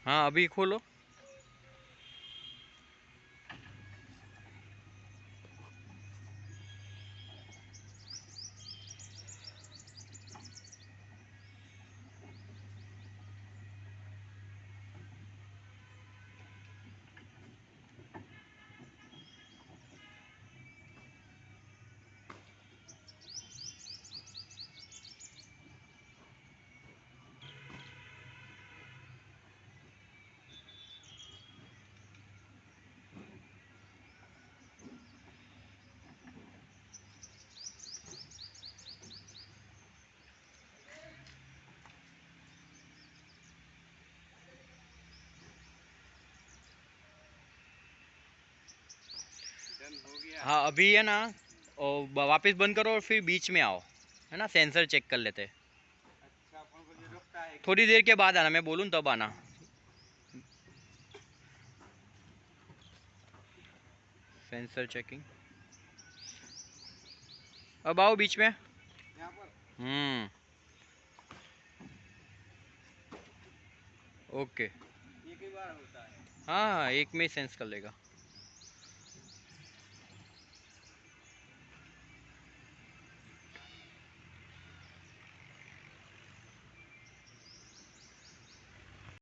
हाँ अभी खोलो। डन हो गया। हाँ अभी है ना, और वापस बंद करो और फिर बीच में आओ, है ना, सेंसर चेक कर लेते। अच्छा फोन को जो रुकता है थोड़ी देर के बाद आना, मैं बोलूँ तब आना। Sensor checking. अब आओ बीच में। यहाँ पर। हम्म। ओके। एक ही बार होता है। हाँ हाँ, एक में ही सेंस कर लेगा।